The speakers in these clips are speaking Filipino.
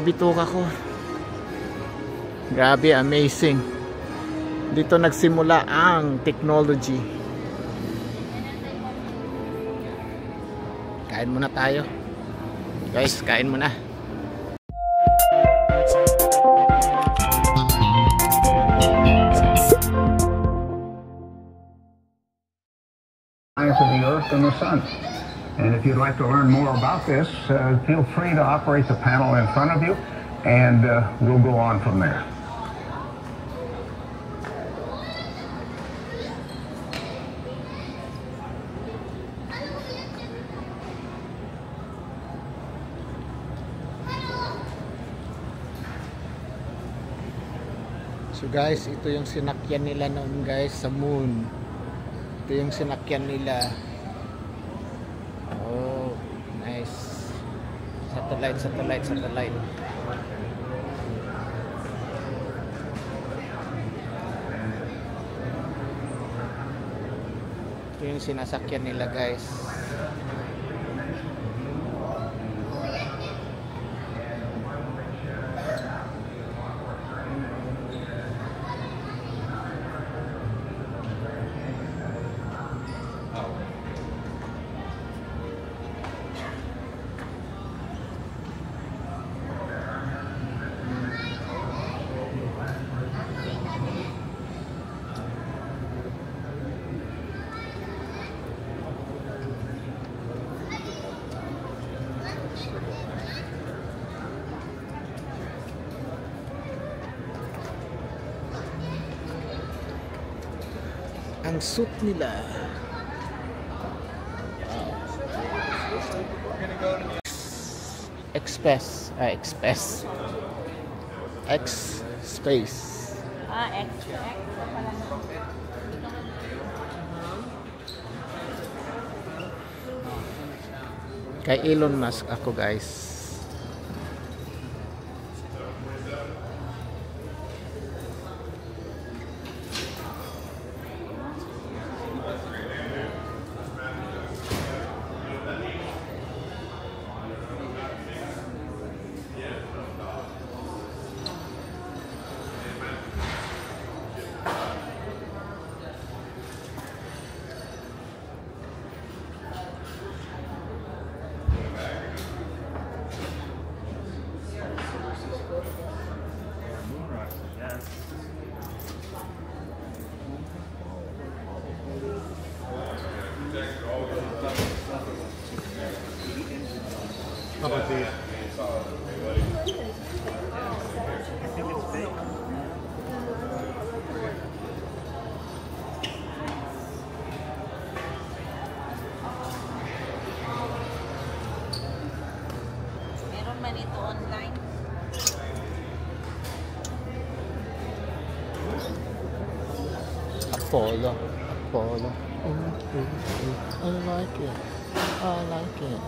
Bituka ko. Grabe, amazing. Dito nagsimula ang technology. Kain muna tayo. Guys, kain muna. Of the Earth and the Sun. And if you'd like to learn more about this, feel free to operate the panel in front of you, and we'll go on from there. So guys, ito yung sinakyan nila noon guys sa moon. Ito yung sinakyan nila. Oh, nice. Satellite. Ito yung sinasakyan nila guys. Ang suit nila. Express. X-Space. Extra. Kay Elon Musk ako guys. Meron man ito online. Apollo. I like it.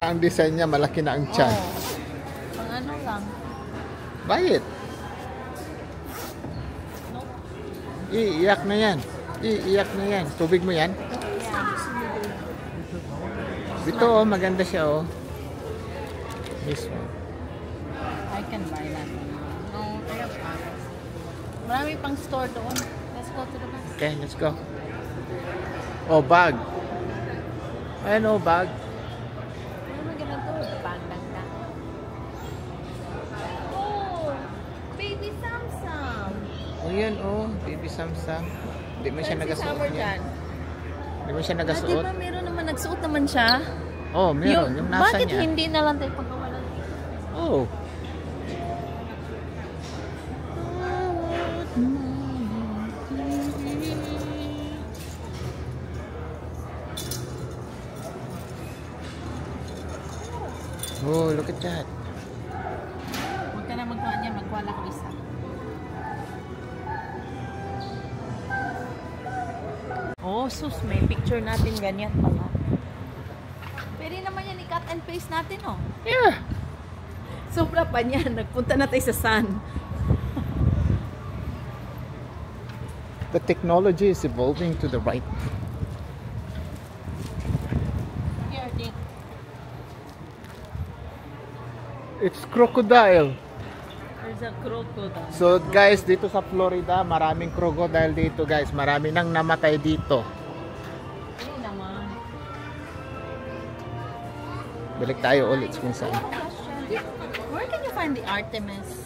Ang design niya, malaki na ang tiyan. Pang ano lang. Bayit. No? Iiyak na yan. Tubig mo yan? Dito oh, maganda siya oh. This one. I can buy that. No, I have pockets. Marami pang store doon. Let's go to the back. Okay, let's go. Oh, bag. Ayan oh, bag. Ano mo ganito? Bag lang na. Oh! Baby Samsung! Oh, yan oh. Baby Samsung. Hindi mo siya nagasuot niya. Hindi mo siya nagasuot. Diba meron naman, nagsuot naman siya? Oh, meron. Yung nasa bakit niya. hindi na lang tayo pagkawalan? Oh. Oh, look at that. Huwag ka na magkuha niya, magkuha ko isa. Oh, sus, may picture natin ganyan pala. Pwede naman yan i-cut and paste natin, oh. Yeah. Sobra pa niyan. Nagpunta na tayo sa sun. The technology is evolving to the right It's crocodile. There's a crocodile. So guys, dito sa Florida, maraming crocodile dito guys. Marami nang namatay dito. Hindi naman. Balik tayo ulit kung saan. Where can you find the Artemis?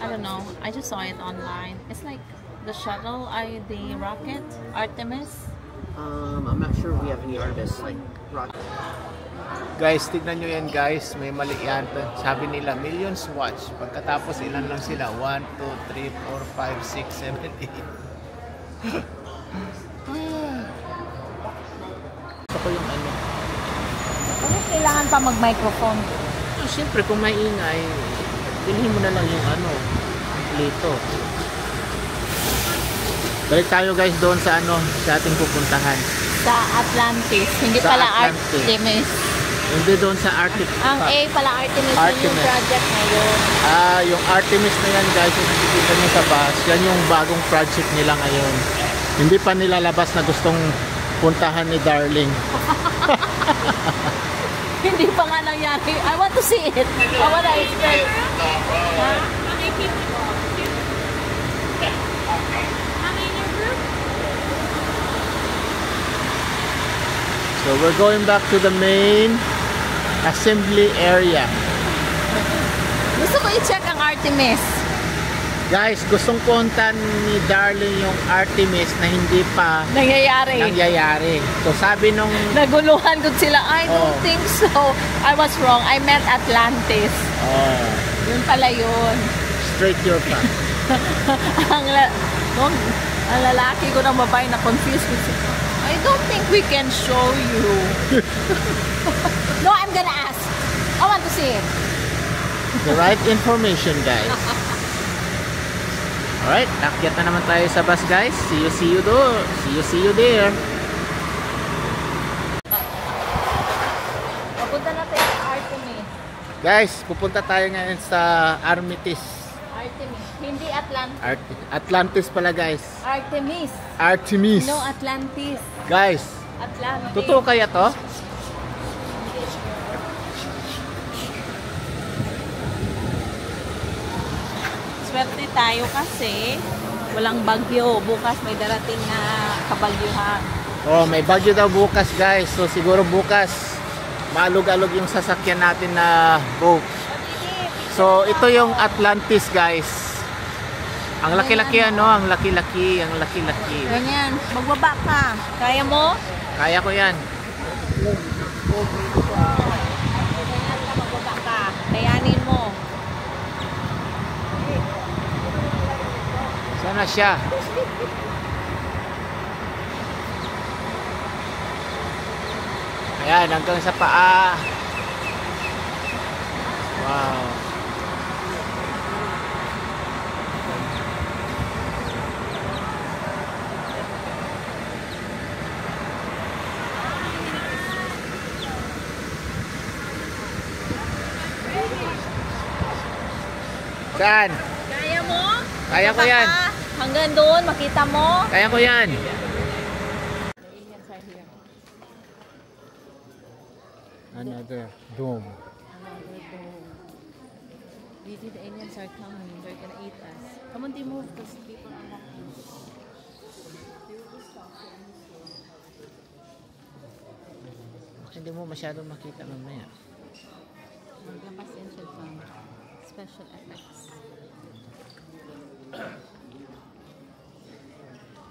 I don't know. I just saw it online. It's like the shuttle, the rocket, Artemis. I'm not sure we have any artists like rock. Guys, tignan nyo yan guys. May mali yan. Sabi nila, millions watch. Pagkatapos ilan lang sila? 1, 2, 3, 4, 5, 6, 7, 8. Gusto ko yung ano. Bakit kailangan pa mag-microphone? Siyempre, kung may ingay, bilhin mo na lang yung ano, lito. Balik tayo guys doon sa ano, sa ating pupuntahan. Sa Atlantis. Hindi Sa pala Atlantis. Artemis. Hindi doon sa Artemis. Ang A pala Artemis, yun yung Artemis. project ngayon. Yung Artemis na yan guys, yung nakikita nyo sa bus, yan yung bagong project nila ngayon. Hindi pa nilalabas na gustong puntahan ni Darling. Hindi pa nga nangyari. I want to see it. I want to experience. Ha? So we're going back to the main assembly area. Gusto ko i-check ang Artemis. Guys, gustong punta ni Darling yung Artemis na hindi pa nangyayari. So sabi nung Naguluhan ko sila. I don't Oh. think so. I was wrong. I meant Atlantis. Yun pala yun. Straight your path. Ang lalaki ko ng babae na confused ko siya. I don't think we can show you. No, I'm gonna ask. I want to see it. The right information, guys. Alright, nakyat na naman tayo sa bus, guys. See you do. See you there. Papunta na tayo sa Artemis. Guys, pupunta tayo ngayon sa Artemis. Artemis. Hindi Atlantis. Atlantis pala, guys. Artemis. Artemis. No, Atlantis. Guys, Atlantis. totoo kaya to? Swerte tayo kasi walang bagyo. Bukas may darating na kabagyuhan. Oh, may bagyo daw bukas, guys. So siguro bukas maalog-alog yung sasakyan natin na boat. So ito yung Atlantis, guys. Ang laki-laki ano, ang laki-laki. Ganyan, magbaba ka. Kaya mo? Kaya ko yan. Ganyan ka, magbaba ka. Kayanin mo. Sana siya. Ayan, hanggang sa paa. Wow. Saan? Kaya mo? Kaya ko yan. Baba ka. Hanggang doon, makita mo. Kaya ko yan. Another dome. Maybe the aliens are coming. They're gonna eat us. Come on, they move because people are walking. Hindi mo masyadong makita mamaya. Magpapasensya ka. Special effects.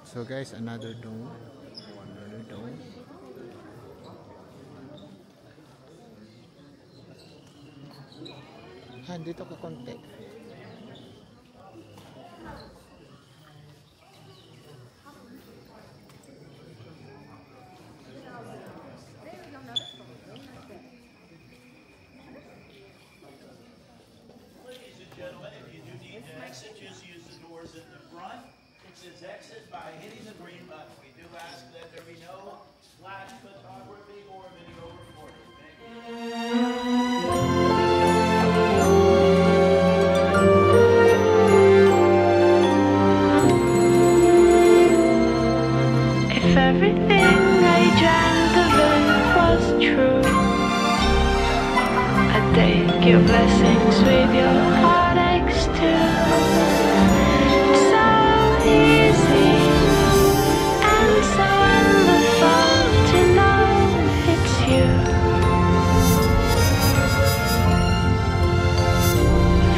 So guys, another dome. Another dome. Dito ko konti. Just use the doors in the front. It says exit by hitting the green button. We do ask that there be no flash photography or video recording. Thank you. If everything I dreamt of it was true, I take your blessings with your heartaches too. It's so easy and so wonderful to know it's you.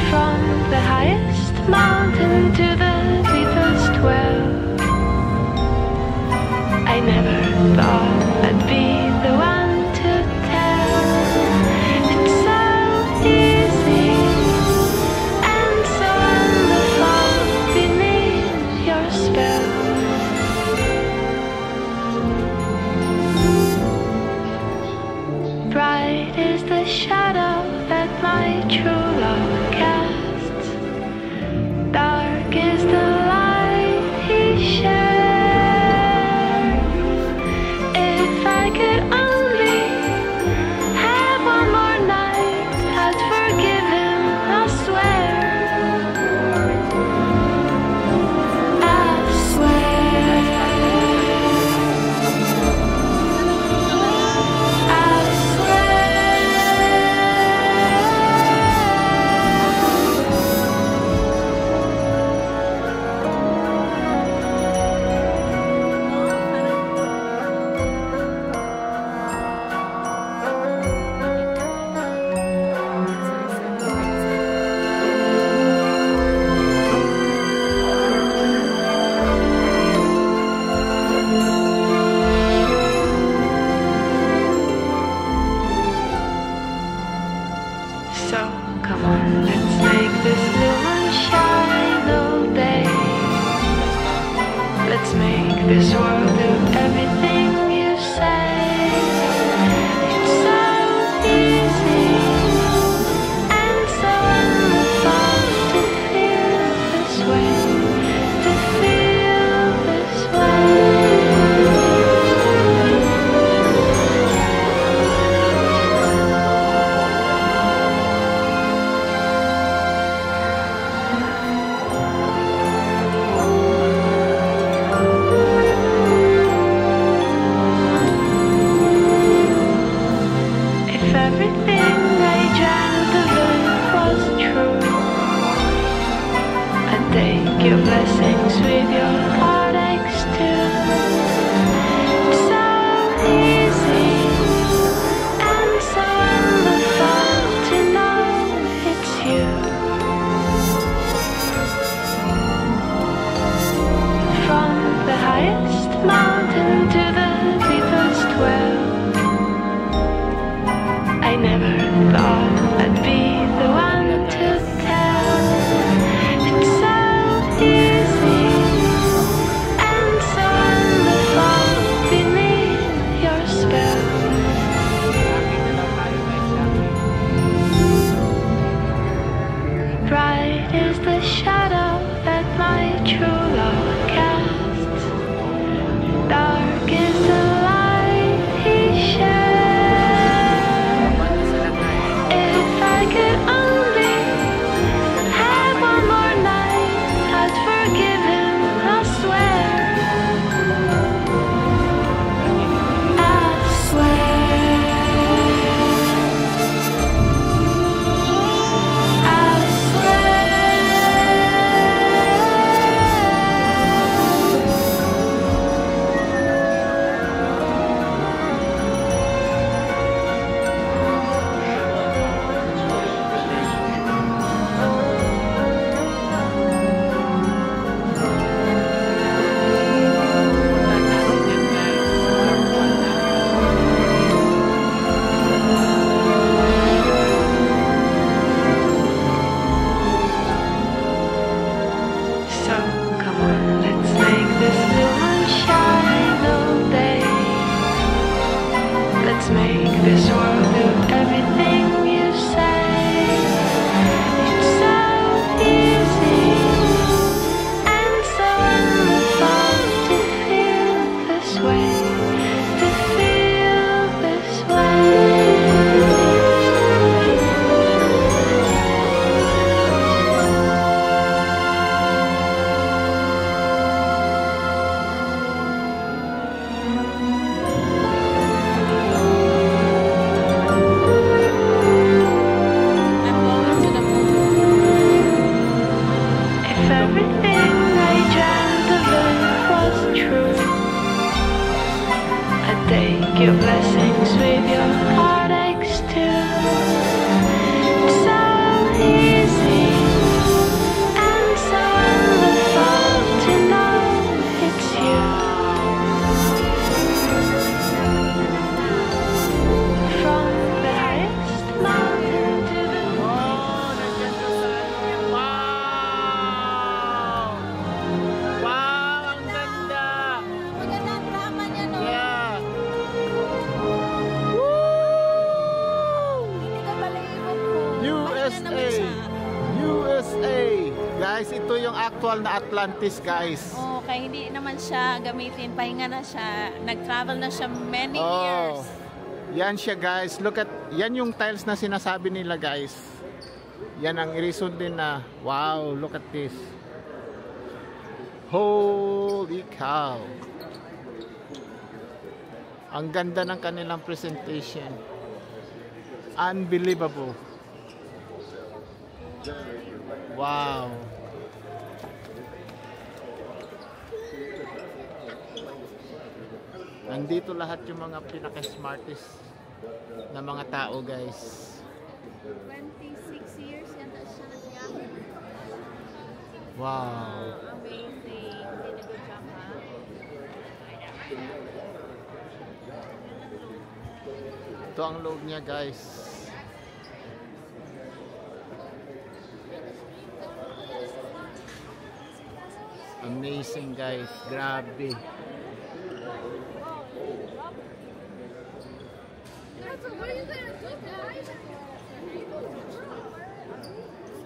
From the highest mountain to the deepest well, I never thought I'd be the one to tell. It's so easy and so wonderful beneath your spell. Bright is the shadow that my true love casts. Dark is the light he shares. If I could only have one more night, I'd forgive him, I swear. I swear. I So come on, let's make this new moonshine all day. Let's make this world do everything you say. It's so easy and so wonderful to feel this way, to feel this way. If everything I dreamt of it was true, I'd take your blessings with your heartaches too. It's so easy and so wonderful to know it's you. From the highest mountain to the deepest well, I never thought I'd be the one to tell. It's so easy naman siya. USA. Guys, ito yung actual na Atlantis, guys. Oh, kaya hindi naman siya gamitin. Pahinga na siya. Nag-travel na siya many years. Yan siya, guys. Look at, yan yung tiles na sinasabi nila, guys. Yan ang reason din na, wow, look at this. Holy cow. Ang ganda ng kanilang presentation. Unbelievable. Wow. Nandito lahat yung mga pinaka-smartest na mga tao, guys. 26 years yata siya nagbiyahe. Wow. Amazing. Did a good job, ha? Ito ang loob niya, guys. Amazing, guys. Grabe.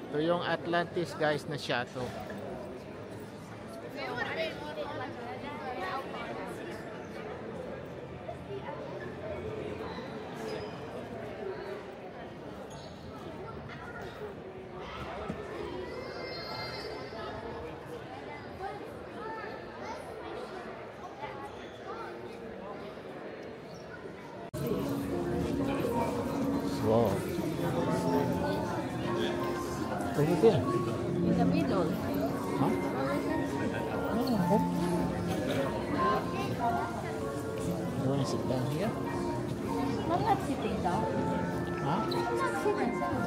Ito yung Atlantis, guys, na shuttle. Wow. Over there. In the middle. Huh? Oh. You want to sit down here? I'm not sitting down. Huh? I'm not sitting down.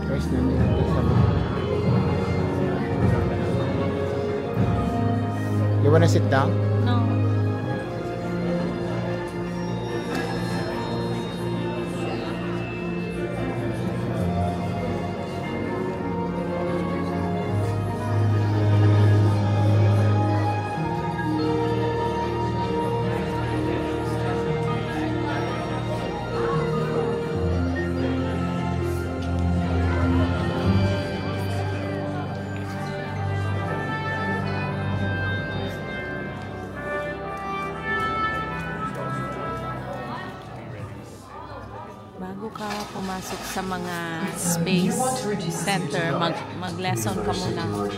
Guys, nandito sa baba. You wanna sit down? No. Bago ka pumasok sa mga space center, mag-lesson ka muna.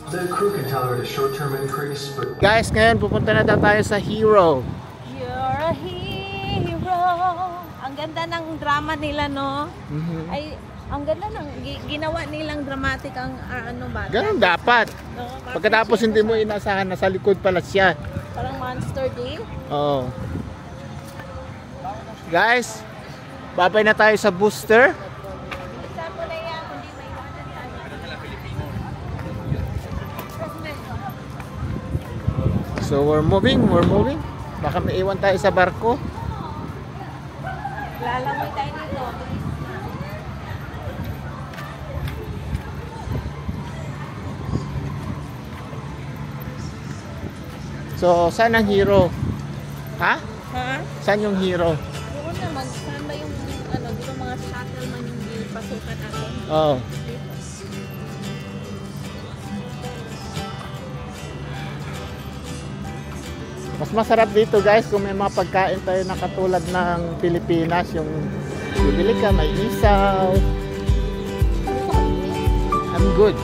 The crew can tolerate a short-term increase, but Guys, ngayon pupunta na tayo sa Hero. You're a hero. Ang ganda ng drama nila, no? Ay, ang ganda ng ginawa nilang dramatic ang ano ba? Ganun dapat. No? Pagkatapos hindi mo inasahan, nasa likod pala siya. Parang Monster D. Oo. Guys, babay na tayo sa booster. Isa mo na yan, hindi may iwanan tayo. So we're moving. Baka may iwan tayo sa barko. Lalangoy tayo dito. So, saan ang Hero? Ha? Ha? Saan yung Hero? Doon naman, saan ba yung ano, di ba mga shuttle man yung pasukan natin? Oh. Mas masarap dito, guys, kung may mga pagkain tayo na katulad ng Pilipinas, yung bibili ka, may isaw. I'm good.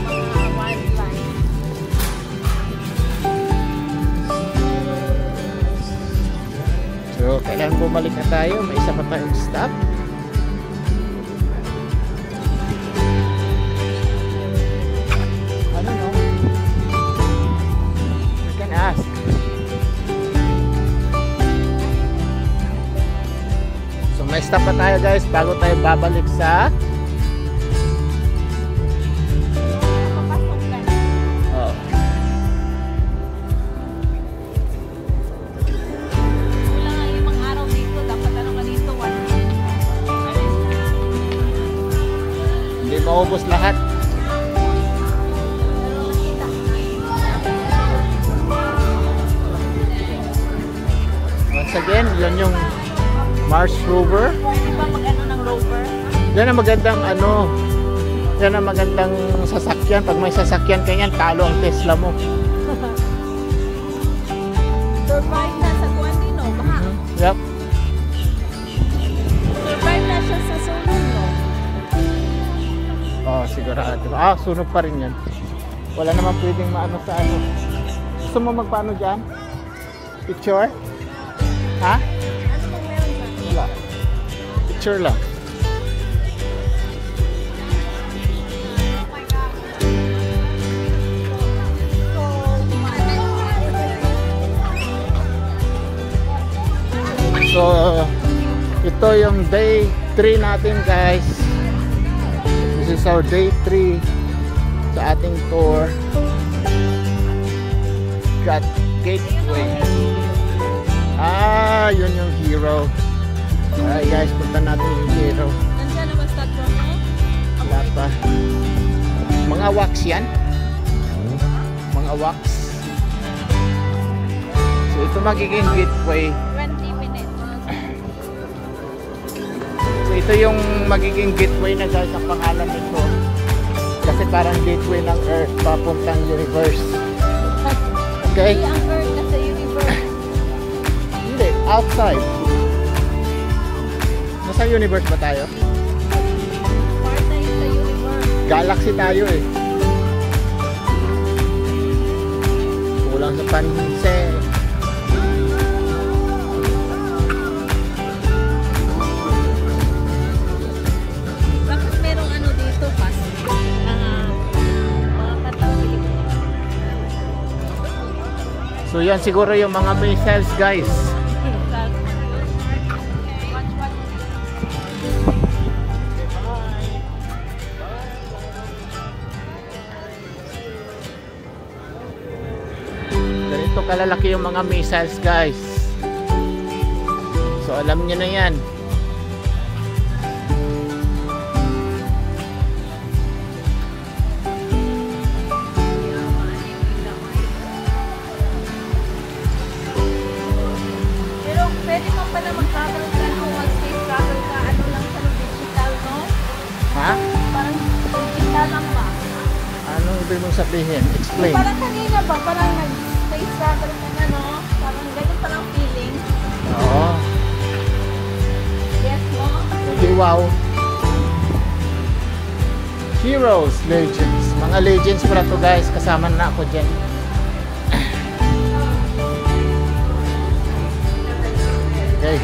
Mga wildlife. So, kailangan bumalik na tayo. May isa pa tayong stop. I don't know. You can ask. So, may stop pa tayo, guys, bago tayo babalik sa Papasok ka na. oh. maubos lahat. Once again, yun yung Mars rover. Pwede ba mag-ano ng rover? Yan ang magandang ano, yan ang magandang sasakyan. Pag may sasakyan kanyan, talo ang Tesla mo. Survive na sa kuwan din, no? Baha. Yep. Survive na siya sa sunog, no? Oh, sigurado. Sunog pa rin yan. Wala naman pwedeng maano sa ano. Gusto mo magpaano dyan? Picture? Ha? Ano bang meron ba? Wala. Picture lang. So, ito yung day 3 natin, guys. This is our day 3 sa ating tour. Got Gateway. Yun yung hero. Alright guys, punta natin yung hero. Nandiyan naman sa drone, no? Wala pa. Mga wax yan. Mga wax. So, ito magiging gateway. 20 minutes. So ito yung magiging gateway na, guys, ang pangalan nito. Kasi parang gateway ng Earth papuntang universe. Okay? Hindi ang Earth na sa universe. Hindi, outside. Nasa universe ba tayo? Part na yun sa universe. Galaxy tayo eh. Kulang sa pansin. Bakit merong ano dito, pas? Mga katawid. So yan siguro yung mga missiles, guys. Ganito kalalaki yung mga missiles, guys. So alam niyo na yan. Pero pwede mo pala mag-travel ka kung mag-space travel ka, ano lang sa digital, no? Ha? Parang digital lang ba? Anong ibig mong sabihin? Explain. Parang kanina ba, parang nag-space travel ka na, no? Parang ganyan palang feeling. Oo. Yes, no? Okay, wow. Heroes, legends. Mga legends pala to, guys. Kasama na ako dyan. Okay.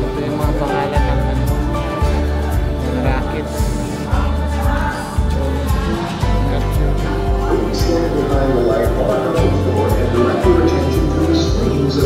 Ito yung mga pangalan ng ng rockets. Please stand behind the light on the floor and direct your attention to the screens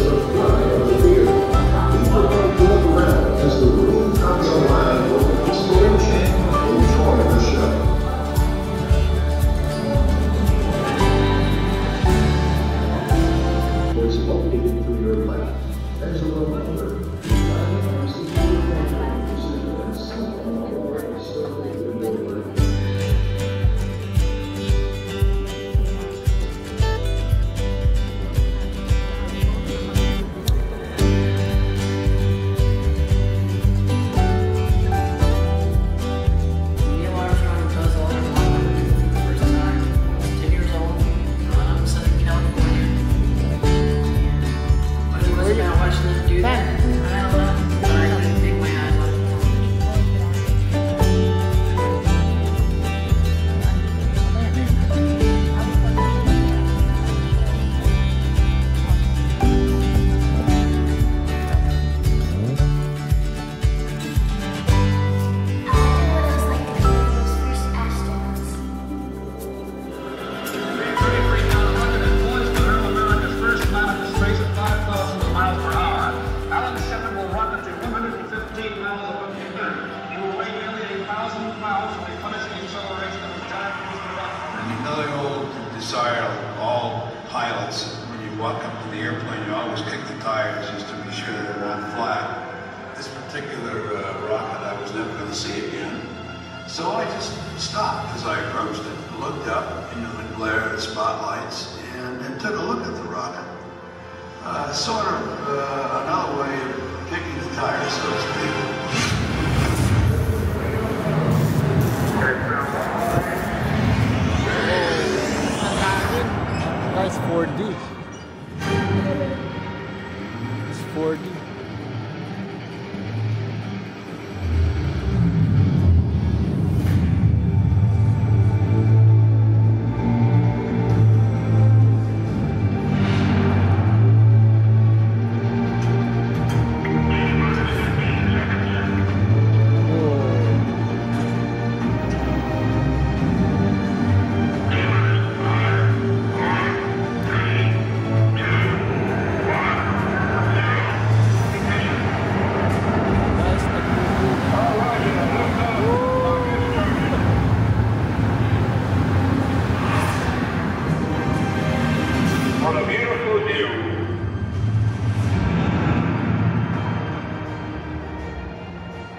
desire of all pilots, when you walk up to the airplane, you always kick the tires just to be sure they're not flat. This particular rocket I was never going to see again. So I just stopped as I approached it, looked up into the glare of the spotlights, and took a look at the rocket. Sort of another way of kicking the tires, so to speak. Guys, 4D. It's 4D.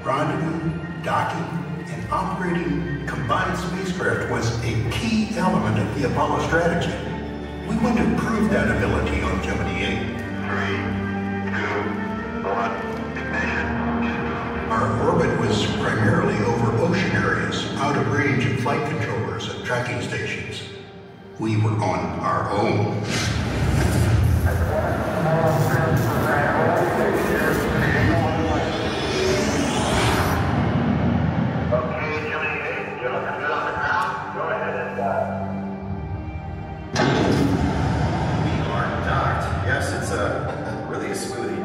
Rendezvous, docking, and operating combined spacecraft was a key element of the Apollo strategy. We want to prove that ability on Gemini 8. 3, 2, 1, ignition. Our orbit was primarily over ocean areas, out of range of flight controllers and tracking stations. We were on our own. Really a smoothie.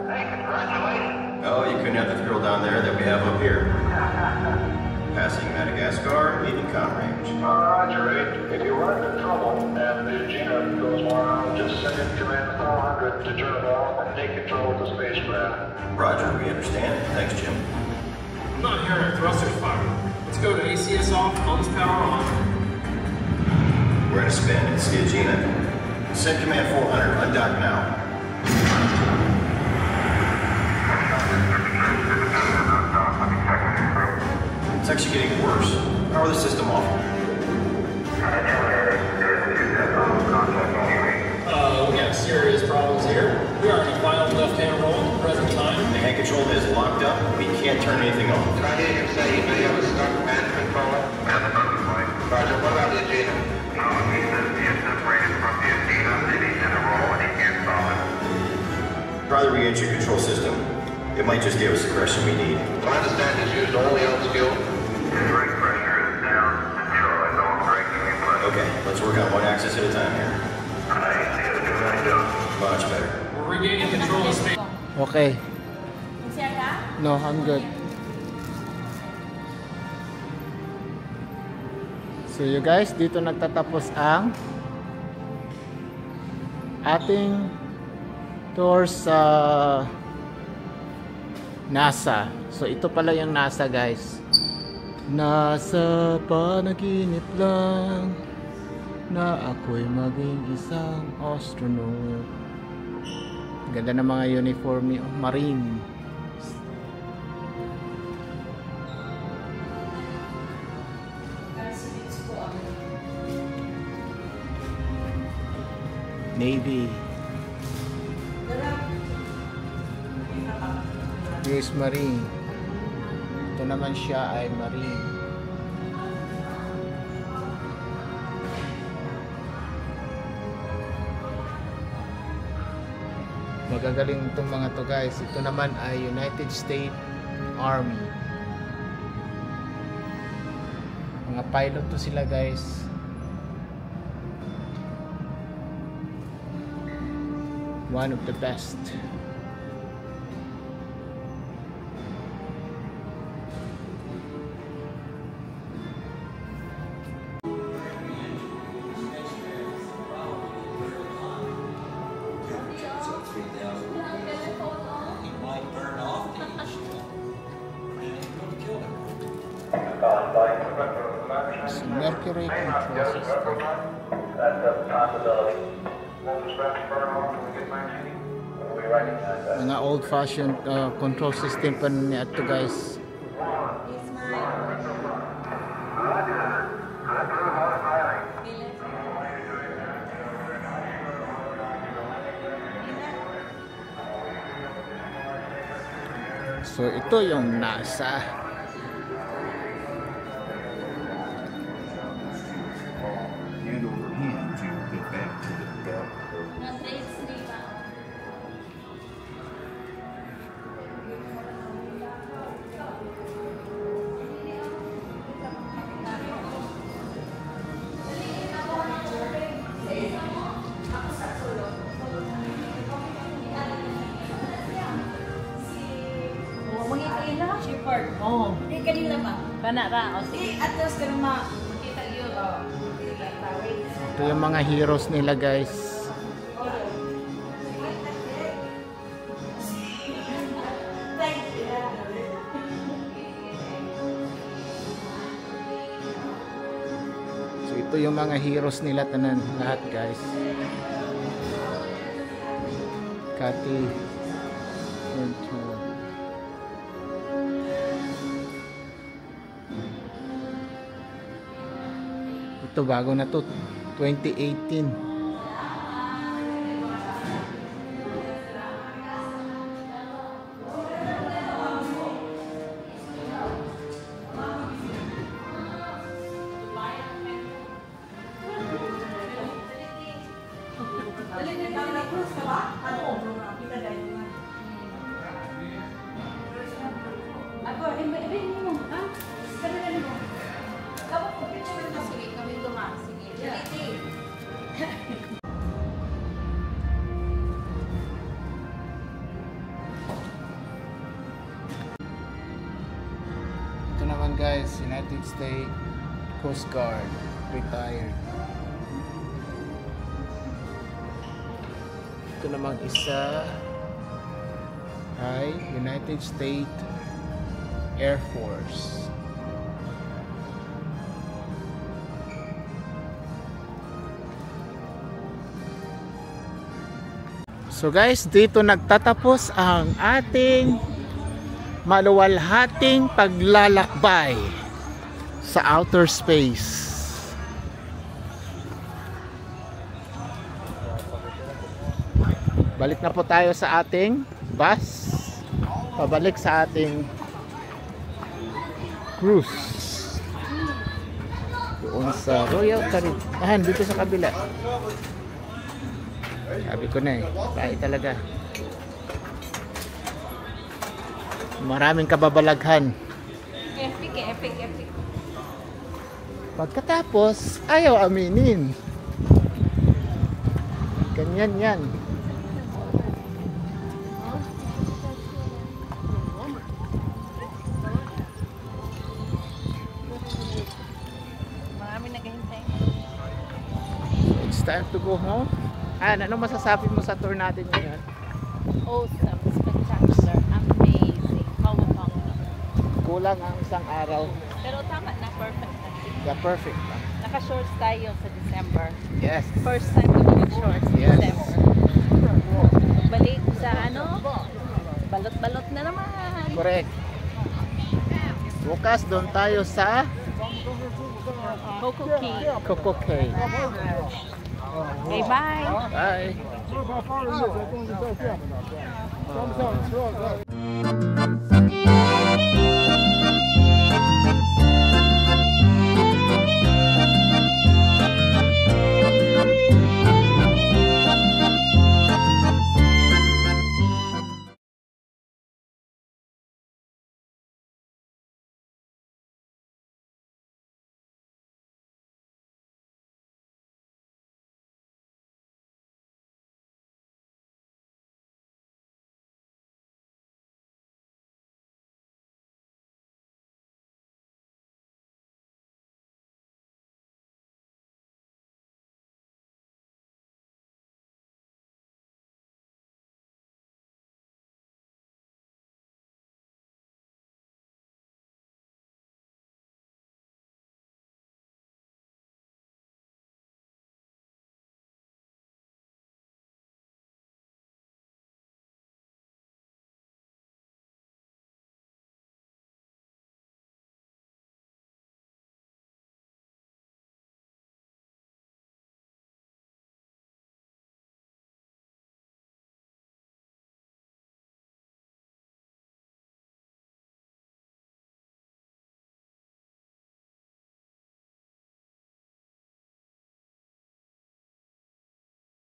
Hey, congratulations. Oh, you couldn't have the thrill down there that we have up here. Passing Madagascar, leaving com range. Roger, 8. If you run into trouble and the Gina goes wrong, just send in command 400 to turn it off and take control of the spacecraft. Roger, we understand. Thanks, Jim. I'm not hearing our thrusters fire. Let's go to ACS off, pumps power on. We're in a spin. It's the Gina. Send command 400, undock now. It's actually getting worse. Power the system off. We got serious problems here. We are in a final left-hand roll at the present time. The hand control is locked up. We can't turn anything off. Did I hear you say you may have a stuck command controller? Roger, what about the Gina? No, he says he is separated from the Gina, and he's in a roll and he can't stop it. Try the re-entry control system. It might just give us the correction we need. I understand he's used all the old skill. His brake pressure is down. Control is all braking in place. Okay, let's work on one axis at a time here. Much better. We're regaining control of space. Okay. No, I'm good. So you guys, dito nagtatapos ang ating tour sa NASA. So ito pala yung NASA, guys. Nasa panaginip lang na ako'y maging isang astronaut. Ganda ng mga uniform ni Marine. Navy. US Marine. Ito naman siya ay Marine. Magagaling itong mga to, guys. Ito naman ay United States Army. Mga pilot to sila, guys. One of the best. So Mercury control system. That's a possibility. Won't the straps burn off when we get back? We recognize that. Mga old-fashioned control system pa niya ito guys. So ito yung NASA. And over him to get back to the belt. Oh. Kanina ba? Kana ra. O sige. Atos ka naman. Makita yun. Ito yung mga heroes nila guys. So ito yung mga heroes nila tanan lahat guys. Kati. Ito bago na to, 2018. Ito naman guys, United States Coast Guard, retired. Ito namang isa ay United States Air Force. So guys, dito nagtatapos ang ating maluwalhating paglalakbay sa outer space. Balik na po tayo sa ating bus. Pabalik sa ating cruise. Doon sa Royal Caribbean. Dito sa kabila. Sabi ko na eh, tayo talaga. Maraming kababalaghan. Epic. Pagkatapos, ayaw aminin. Ganyan yan. Marami naghihintay. It's time to go home. Ano masasabi mo sa tour natin ngayon? Awesome, spectacular, amazing, powerful. Kulang ang isang araw. Pero tama na, perfect na. Yeah, perfect. Naka-shorts tayo sa December. Yes. First time ko nag-shorts sa Yes. December. Balik sa balot-balot na naman. Correct. Bukas doon tayo sa Coco Key. Coco Key. Okay, bye. Bye.